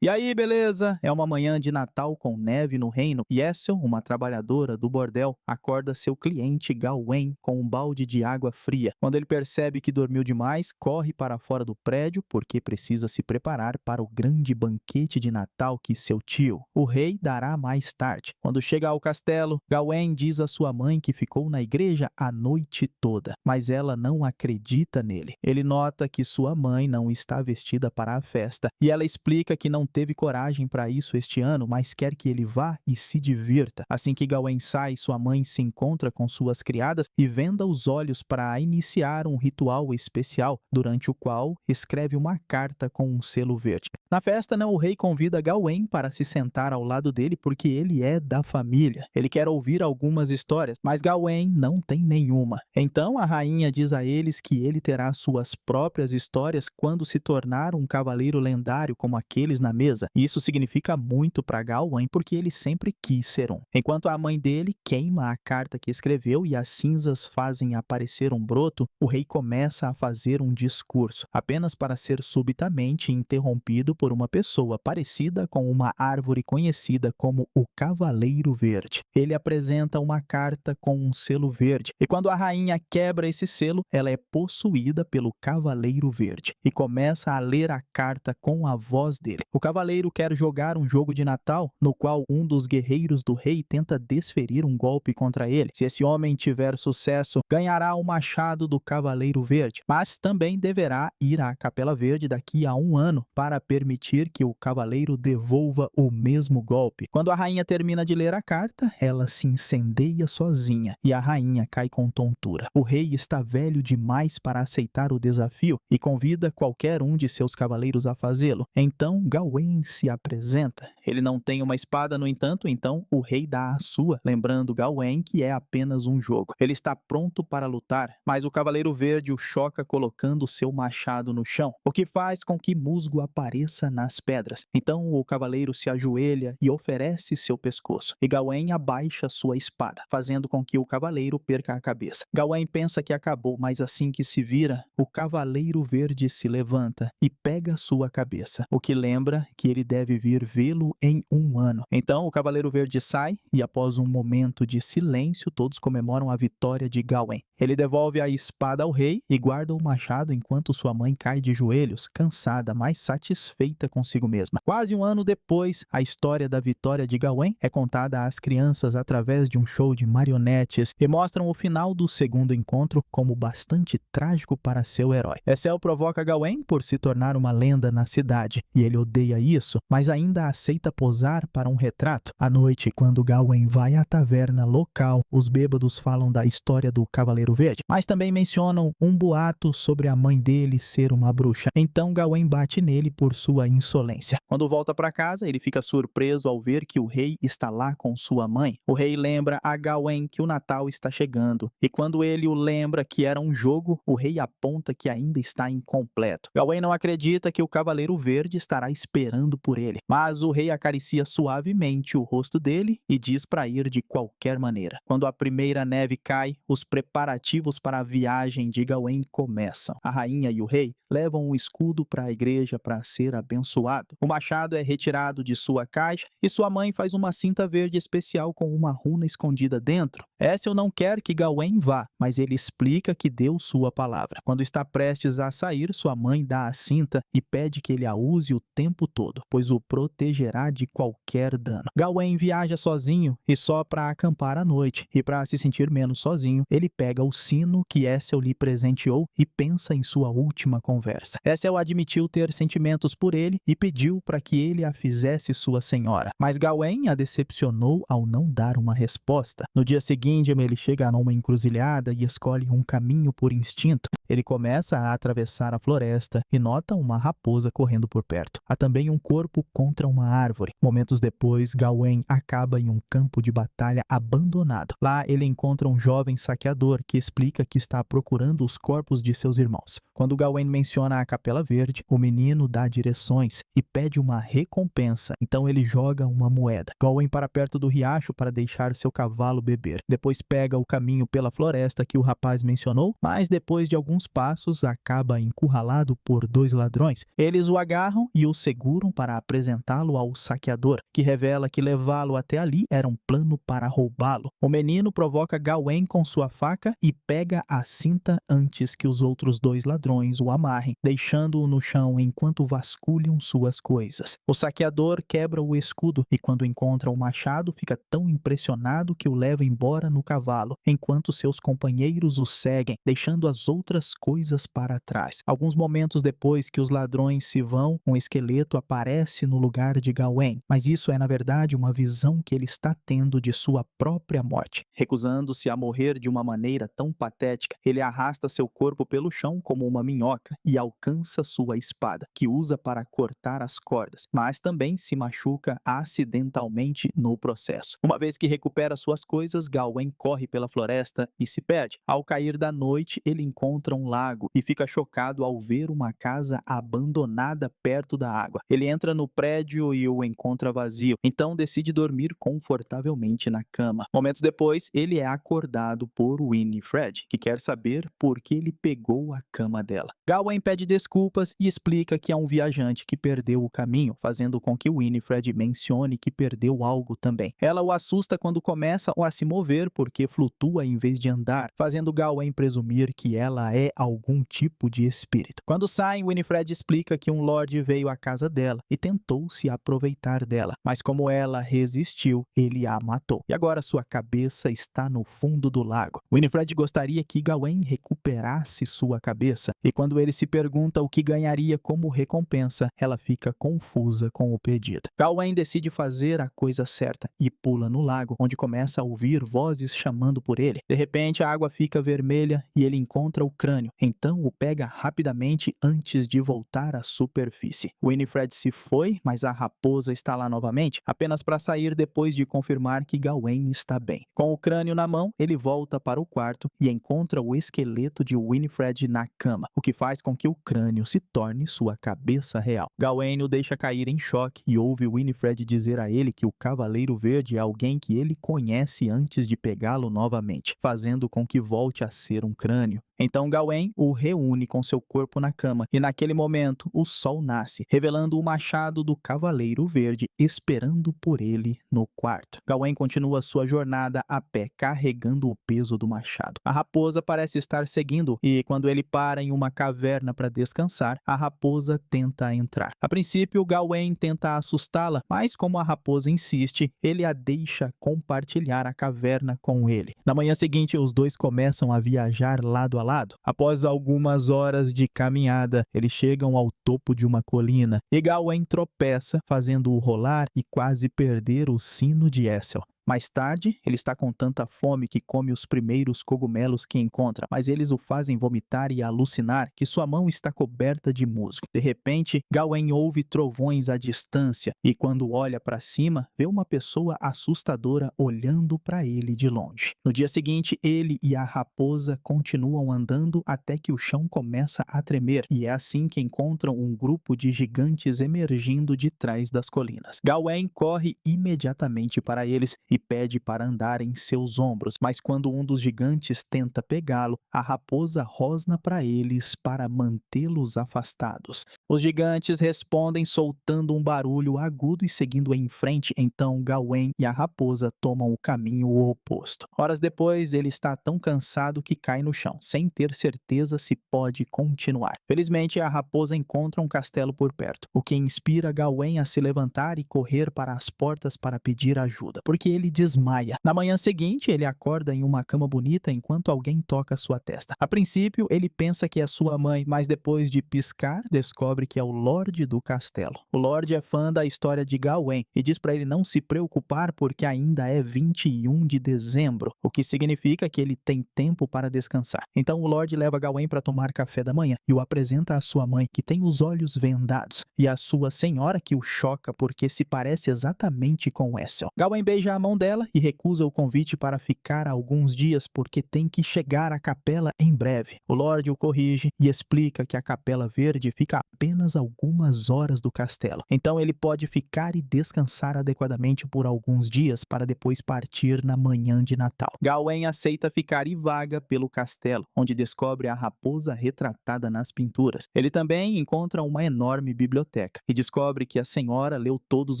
E aí, beleza? É uma manhã de Natal com neve no reino e Essel, uma trabalhadora do bordel, acorda seu cliente Gawain com um balde de água fria. Quando ele percebe que dormiu demais, corre para fora do prédio porque precisa se preparar para o grande banquete de Natal que seu tio, o rei, dará mais tarde. Quando chega ao castelo, Gawain diz à sua mãe que ficou na igreja a noite toda, mas ela não acredita nele. Ele nota que sua mãe não está vestida para a festa e ela explica que não teve coragem para isso este ano, mas quer que ele vá e se divirta. Assim que Gawain sai, sua mãe se encontra com suas criadas e venda os olhos para iniciar um ritual especial, durante o qual escreve uma carta com um selo verde. Na festa, o rei convida Gawain para se sentar ao lado dele porque ele é da família. Ele quer ouvir algumas histórias, mas Gawain não tem nenhuma. Então a rainha diz a eles que ele terá suas próprias histórias quando se tornar um cavaleiro lendário como aqueles na mesa. Isso significa muito para Gawain porque ele sempre quis ser um. Enquanto a mãe dele queima a carta que escreveu e as cinzas fazem aparecer um broto, o rei começa a fazer um discurso, apenas para ser subitamente interrompido por uma pessoa parecida com uma árvore conhecida como o Cavaleiro Verde. Ele apresenta uma carta com um selo verde, e quando a rainha quebra esse selo, ela é possuída pelo Cavaleiro Verde e começa a ler a carta com a voz dele. O cavaleiro quer jogar um jogo de Natal no qual um dos guerreiros do rei tenta desferir um golpe contra ele. Se esse homem tiver sucesso, ganhará o machado do Cavaleiro Verde, mas também deverá ir à Capela Verde daqui a um ano para permitir que o cavaleiro devolva o mesmo golpe. Quando a rainha termina de ler a carta, ela se incendeia sozinha e a rainha cai com tontura. O rei está velho demais para aceitar o desafio e convida qualquer um de seus cavaleiros a fazê-lo. Então Gawain se apresenta. Ele não tem uma espada, no entanto, então o rei dá a sua, lembrando Gawain que é apenas um jogo. Ele está pronto para lutar, mas o Cavaleiro Verde o choca colocando seu machado no chão, o que faz com que musgo apareça nas pedras. Então o cavaleiro se ajoelha e oferece seu pescoço, e Gawain abaixa sua espada, fazendo com que o cavaleiro perca a cabeça. Gawain pensa que acabou, mas assim que se vira, o Cavaleiro Verde se levanta e pega sua cabeça, o que lembra que ele deve vir vê-lo em um ano. Então o Cavaleiro Verde sai e, após um momento de silêncio, todos comemoram a vitória de Gawain. Ele devolve a espada ao rei e guarda o machado enquanto sua mãe cai de joelhos, cansada, mas satisfeita consigo mesma. Quase um ano depois, a história da vitória de Gawain é contada às crianças através de um show de marionetes e mostram o final do segundo encontro como bastante trágico para seu herói. Essel provoca Gawain por se tornar uma lenda na cidade, e ele odeia isso, mas ainda aceita posar para um retrato. À noite, quando Gawain vai à taverna local, os bêbados falam da história do Cavaleiro Verde, mas também mencionam um boato sobre a mãe dele ser uma bruxa. Então Gawain bate nele por sua insolência. Quando volta para casa, ele fica surpreso ao ver que o rei está lá com sua mãe. O rei lembra a Gawain que o Natal está chegando, e quando ele o lembra que era um jogo, o rei aponta que ainda está incompleto. Gawain não acredita que o Cavaleiro Verde estará esperando por ele, mas o rei acaricia suavemente o rosto dele e diz para ir de qualquer maneira. Quando a primeira neve cai, os preparativos para a viagem de Gawain começam. A rainha e o rei levam um escudo para a igreja para ser abençoado. O machado é retirado de sua caixa e sua mãe faz uma cinta verde especial com uma runa escondida dentro. Essel não quer que Gawain vá, mas ele explica que deu sua palavra. Quando está prestes a sair, sua mãe dá a cinta e pede que ele a use o tempo todo, pois o protegerá de qualquer dano. Gawain viaja sozinho e só para acampar à noite, e para se sentir menos sozinho, ele pega o sino que Essel lhe presenteou e pensa em sua última conversa. Essel admitiu ter sentimentos por ele e pediu para que ele a fizesse sua senhora, mas Gawain a decepcionou ao não dar uma resposta. No dia seguinte, ele chega numa encruzilhada e escolhe um caminho por instinto. Ele começa a atravessar a floresta e nota uma raposa correndo por perto. Há também um corpo contra uma árvore. Momentos depois, Gawain acaba em um campo de batalha abandonado. Lá ele encontra um jovem saqueador que explica que está procurando os corpos de seus irmãos. Quando Gawain menciona menciona a Capela Verde, o menino dá direções e pede uma recompensa. Então ele joga uma moeda. Gawain para perto do riacho para deixar seu cavalo beber. Depois pega o caminho pela floresta que o rapaz mencionou, mas depois de alguns passos acaba encurralado por 2 ladrões. Eles o agarram e o seguram para apresentá-lo ao saqueador, que revela que levá-lo até ali era um plano para roubá-lo. O menino provoca Gawain com sua faca e pega a cinta antes que os outros 2 ladrões o amarrem, deixando-o no chão enquanto vasculham suas coisas. O saqueador quebra o escudo e quando encontra o machado fica tão impressionado que o leva embora no cavalo, enquanto seus companheiros o seguem, deixando as outras coisas para trás. Alguns momentos depois que os ladrões se vão, um esqueleto aparece no lugar de Gawain, mas isso é na verdade uma visão que ele está tendo de sua própria morte. Recusando-se a morrer de uma maneira tão patética, ele arrasta seu corpo pelo chão como uma minhoca e alcança sua espada, que usa para cortar as cordas, mas também se machuca acidentalmente no processo. Uma vez que recupera suas coisas, Gawain corre pela floresta e se perde. Ao cair da noite, ele encontra um lago e fica chocado ao ver uma casa abandonada perto da água. Ele entra no prédio e o encontra vazio, então decide dormir confortavelmente na cama. Momentos depois, ele é acordado por Winifred, que quer saber por que ele pegou a cama dela. Gawain pede desculpas e explica que é um viajante que perdeu o caminho, fazendo com que Winifred mencione que perdeu algo também. Ela o assusta quando começa a se mover porque flutua em vez de andar, fazendo Gawain presumir que ela é algum tipo de espírito. Quando saem, Winifred explica que um lorde veio à casa dela e tentou se aproveitar dela, mas como ela resistiu, ele a matou. E agora sua cabeça está no fundo do lago. Winifred gostaria que Gawain recuperasse sua cabeça, e quando ele se pergunta o que ganharia como recompensa, ela fica confusa com o pedido. Gawain decide fazer a coisa certa e pula no lago, onde começa a ouvir vozes chamando por ele. De repente, a água fica vermelha e ele encontra o crânio, então o pega rapidamente antes de voltar à superfície. Winifred se foi, mas a raposa está lá novamente, apenas para sair depois de confirmar que Gawain está bem. Com o crânio na mão, ele volta para o quarto e encontra o esqueleto de Winifred na cama, o que faz com que o crânio se torne sua cabeça real. Gawain o deixa cair em choque e ouve Winifred dizer a ele que o Cavaleiro Verde é alguém que ele conhece antes de pegá-lo novamente, fazendo com que volte a ser um crânio. Então Gawain o reúne com seu corpo na cama e naquele momento o sol nasce, revelando o machado do Cavaleiro Verde esperando por ele no quarto. Gawain continua sua jornada a pé, carregando o peso do machado. A raposa parece estar seguindo e quando ele para em uma caverna para descansar, a raposa tenta entrar. A princípio, Gawain tenta assustá-la, mas como a raposa insiste, ele a deixa compartilhar a caverna com ele. Na manhã seguinte, os dois começam a viajar lado a lado. Após algumas horas de caminhada, eles chegam ao topo de uma colina e Gawain tropeça, fazendo-o rolar e quase perder o sino de Essel. Mais tarde, ele está com tanta fome que come os primeiros cogumelos que encontra, mas eles o fazem vomitar e alucinar que sua mão está coberta de musgo. De repente, Gawain ouve trovões à distância e quando olha para cima, vê uma pessoa assustadora olhando para ele de longe. No dia seguinte, ele e a raposa continuam andando até que o chão começa a tremer e é assim que encontram um grupo de gigantes emergindo de trás das colinas. Gawain corre imediatamente para eles e pede para andar em seus ombros, mas quando um dos gigantes tenta pegá-lo, a raposa rosna para eles para mantê-los afastados. Os gigantes respondem soltando um barulho agudo e seguindo em frente, então Gawain e a raposa tomam o caminho oposto. Horas depois, ele está tão cansado que cai no chão, sem ter certeza se pode continuar. Felizmente, a raposa encontra um castelo por perto, o que inspira Gawain a se levantar e correr para as portas para pedir ajuda, porque ele desmaia. Na manhã seguinte, ele acorda em uma cama bonita enquanto alguém toca sua testa. A princípio, ele pensa que é sua mãe, mas depois de piscar, descobre que é o Lorde do castelo. O Lorde é fã da história de Gawain e diz para ele não se preocupar porque ainda é 21 de dezembro, o que significa que ele tem tempo para descansar. Então o Lorde leva Gawain para tomar café da manhã e o apresenta à sua mãe, que tem os olhos vendados, e à sua senhora, que o choca porque se parece exatamente com Essel. Gawain beija a mão dela e recusa o convite para ficar alguns dias porque tem que chegar à Capela em breve. O Lorde o corrige e explica que a Capela Verde fica a apenas algumas horas do castelo. Então ele pode ficar e descansar adequadamente por alguns dias para depois partir na manhã de Natal. Gawain aceita ficar e vaga pelo castelo, onde descobre a raposa retratada nas pinturas. Ele também encontra uma enorme biblioteca e descobre que a senhora leu todos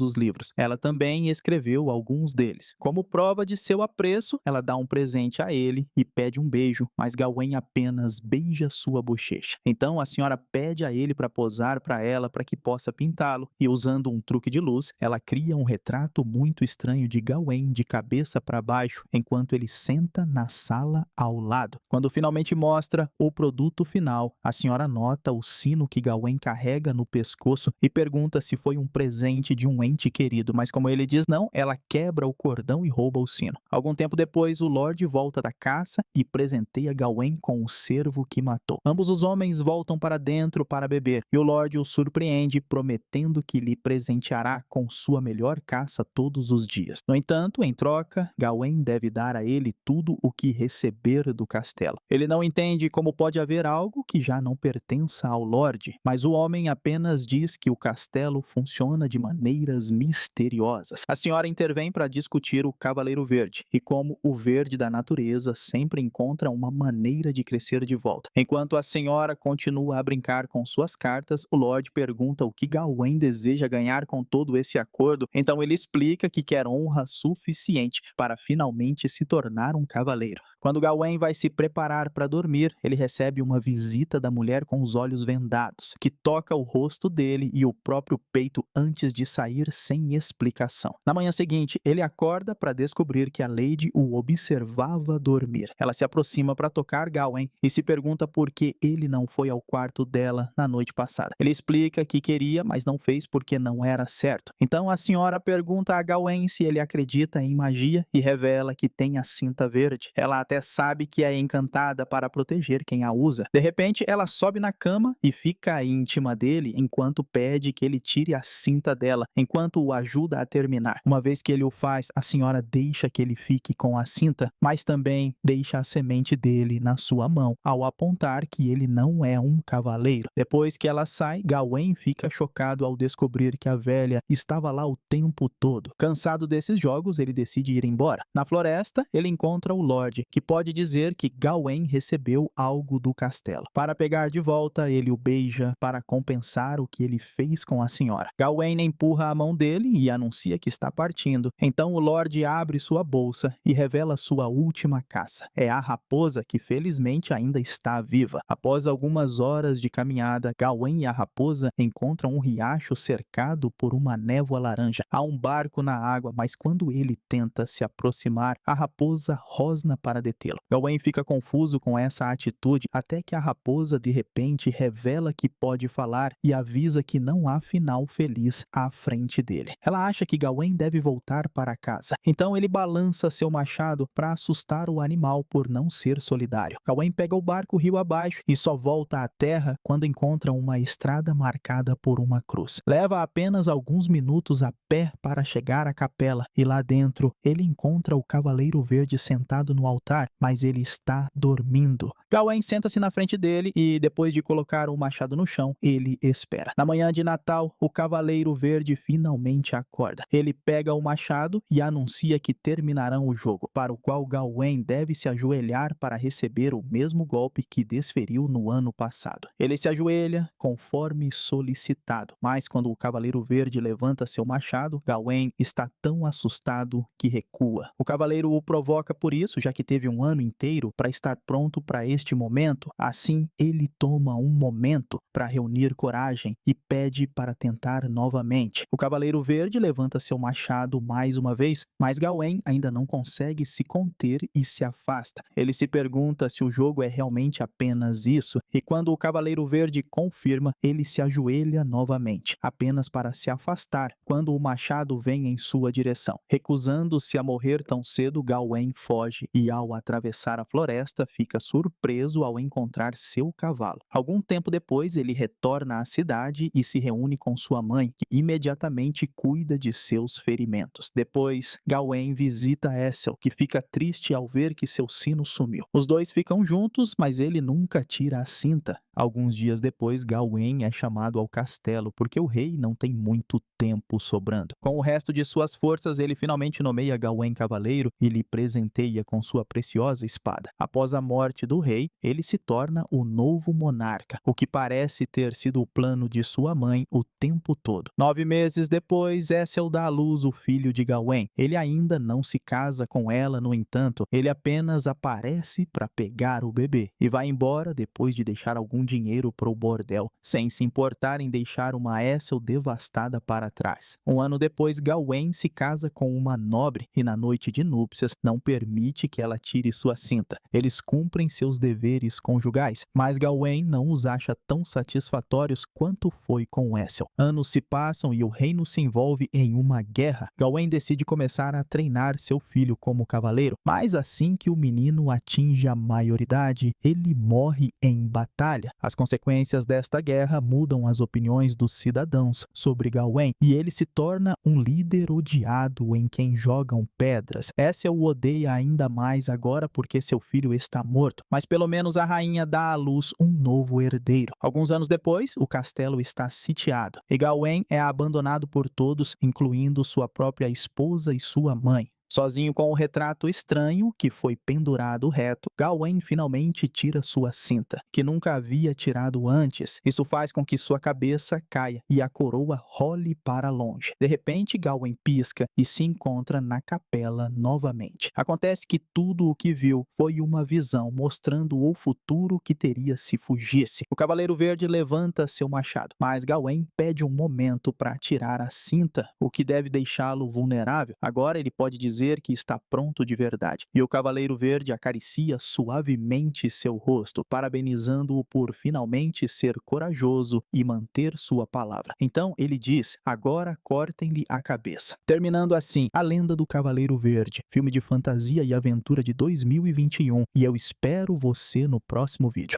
os livros. Ela também escreveu alguns deles. Como prova de seu apreço, ela dá um presente a ele e pede um beijo, mas Gawain apenas beija sua bochecha. Então a senhora pede a ele para posar para ela para que possa pintá-lo e, usando um truque de luz, ela cria um retrato muito estranho de Gawain de cabeça para baixo enquanto ele senta na sala ao lado. Quando finalmente mostra o produto final, a senhora nota o sino que Gawain carrega no pescoço e pergunta se foi um presente de um ente querido, mas como ele diz não, ela quebra o cordão e rouba o sino. Algum tempo depois, o Lorde volta da caça e presenteia Gawain com o cervo que matou. Ambos os homens voltam para dentro para beber e o Lorde o surpreende prometendo que lhe presenteará com sua melhor caça todos os dias. No entanto, em troca, Gawain deve dar a ele tudo o que receber do castelo. Ele não entende como pode haver algo que já não pertença ao Lorde, mas o homem apenas diz que o castelo funciona de maneiras misteriosas. A senhora intervém para discutir o Cavaleiro Verde e como o verde da natureza sempre encontra uma maneira de crescer de volta. Enquanto a senhora continua a brincar com suas cartas, o Lorde pergunta o que Gawain deseja ganhar com todo esse acordo, então ele explica que quer honra suficiente para finalmente se tornar um cavaleiro. Quando Gawain vai se preparar para dormir, ele recebe uma visita da mulher com os olhos vendados, que toca o rosto dele e o próprio peito antes de sair sem explicação. Na manhã seguinte, ele acorda para descobrir que a Lady o observava dormir. Ela se aproxima para tocar Gawain e se pergunta por que ele não foi ao quarto dela na noite passada. Ele explica que queria, mas não fez porque não era certo. Então a senhora pergunta a Gawain se ele acredita em magia e revela que tem a cinta verde. Ela até sabe que é encantada para proteger quem a usa. De repente, ela sobe na cama e fica íntima dele enquanto pede que ele tire a cinta dela, enquanto o ajuda a terminar. Uma vez que ele o faz, a senhora deixa que ele fique com a cinta, mas também deixa a semente dele na sua mão, ao apontar que ele não é um cavaleiro. Depois que ela sai, Gawain fica chocado ao descobrir que a velha estava lá o tempo todo. Cansado desses jogos, ele decide ir embora. Na floresta, ele encontra o Lorde, que pode dizer que Gawain recebeu algo do castelo. Para pegar de volta, ele o beija para compensar o que ele fez com a senhora. Gawain empurra a mão dele e anuncia que está partindo. Então o Lorde abre sua bolsa e revela sua última caça. É a raposa que felizmente ainda está viva. Após algumas horas de caminhada, Gawain e a raposa encontram um riacho cercado por uma névoa laranja. Há um barco na água, mas quando ele tenta se aproximar, a raposa rosna para detê-lo. Gawain fica confuso com essa atitude até que a raposa de repente revela que pode falar e avisa que não há final feliz à frente dele. Ela acha que Gawain deve voltar para casa. Então ele balança seu machado para assustar o animal por não ser solidário. Gawain pega o barco rio abaixo e só volta à terra quando encontra uma estrada marcada por uma cruz. Leva apenas alguns minutos a pé para chegar à capela e lá dentro ele encontra o Cavaleiro Verde sentado no altar, mas ele está dormindo. Gawain senta-se na frente dele e, depois de colocar o machado no chão, ele espera. Na manhã de Natal, o Cavaleiro Verde finalmente acorda. Ele pega o machado e anuncia que terminarão o jogo, para o qual Gawain deve se ajoelhar para receber o mesmo golpe que desferiu no ano passado. Ele se ajoelha conforme solicitado, mas quando o Cavaleiro Verde levanta seu machado, Gawain está tão assustado que recua. O Cavaleiro o provoca por isso, já que teve um ano inteiro para estar pronto para este momento. Assim, ele toma um momento para reunir coragem e pede para tentar novamente. O Cavaleiro Verde levanta seu machado mais uma vez, mas Gawain ainda não consegue se conter e se afasta. Ele se pergunta se o jogo é realmente apenas isso, e quando o Cavaleiro Verde confirma, ele se ajoelha novamente, apenas para se afastar quando o machado vem em sua direção. Recusando-se a morrer tão cedo, Gawain foge e, ao atravessar a floresta, fica surpreso ao encontrar seu cavalo. Algum tempo depois, ele retorna à cidade e se reúne com sua mãe, que imediatamente cuida de seus ferimentos. Depois depois, Gawain visita Essel, que fica triste ao ver que seu sino sumiu. Os dois ficam juntos, mas ele nunca tira a cinta. Alguns dias depois, Gawain é chamado ao castelo, porque o rei não tem muito tempo sobrando. Com o resto de suas forças, ele finalmente nomeia Gawain cavaleiro e lhe presenteia com sua preciosa espada. Após a morte do rei, ele se torna o novo monarca, o que parece ter sido o plano de sua mãe o tempo todo. 9 meses depois, Essel dá à luz o filho de Gawain. Ele ainda não se casa com ela, no entanto, ele apenas aparece para pegar o bebê e vai embora depois de deixar algum dinheiro para o bordel, sem se importar em deixar uma Essel devastada para trás. Um ano depois, Gawain se casa com uma nobre e na noite de núpcias não permite que ela tire sua cinta. Eles cumprem seus deveres conjugais, mas Gawain não os acha tão satisfatórios quanto foi com Essel. Anos se passam e o reino se envolve em uma guerra. Gawain decide começar a treinar seu filho como cavaleiro, mas assim que o menino atinge a maioridade, ele morre em batalha. As consequências desta guerra mudam as opiniões dos cidadãos sobre Gawain e ele se torna um líder odiado em quem jogam pedras. Essel o odeia ainda mais agora porque seu filho está morto, mas pelo menos a rainha dá à luz um novo herdeiro. Alguns anos depois, o castelo está sitiado e Gawain é abandonado por todos, incluindo sua própria esposa e sua mãe. Sozinho com o retrato estranho que foi pendurado reto, Gawain finalmente tira sua cinta, que nunca havia tirado antes. Isso faz com que sua cabeça caia e a coroa role para longe. De repente, Gawain pisca e se encontra na capela novamente. Acontece que tudo o que viu foi uma visão mostrando o futuro que teria se fugisse. O Cavaleiro Verde levanta seu machado, mas Gawain pede um momento para tirar a cinta, o que deve deixá-lo vulnerável. Agora ele pode dizer que está pronto de verdade. E o Cavaleiro Verde acaricia suavemente seu rosto, parabenizando-o por finalmente ser corajoso e manter sua palavra. Então ele diz: agora cortem-lhe a cabeça. Terminando assim, A Lenda do Cavaleiro Verde, filme de fantasia e aventura de 2021. E eu espero você no próximo vídeo.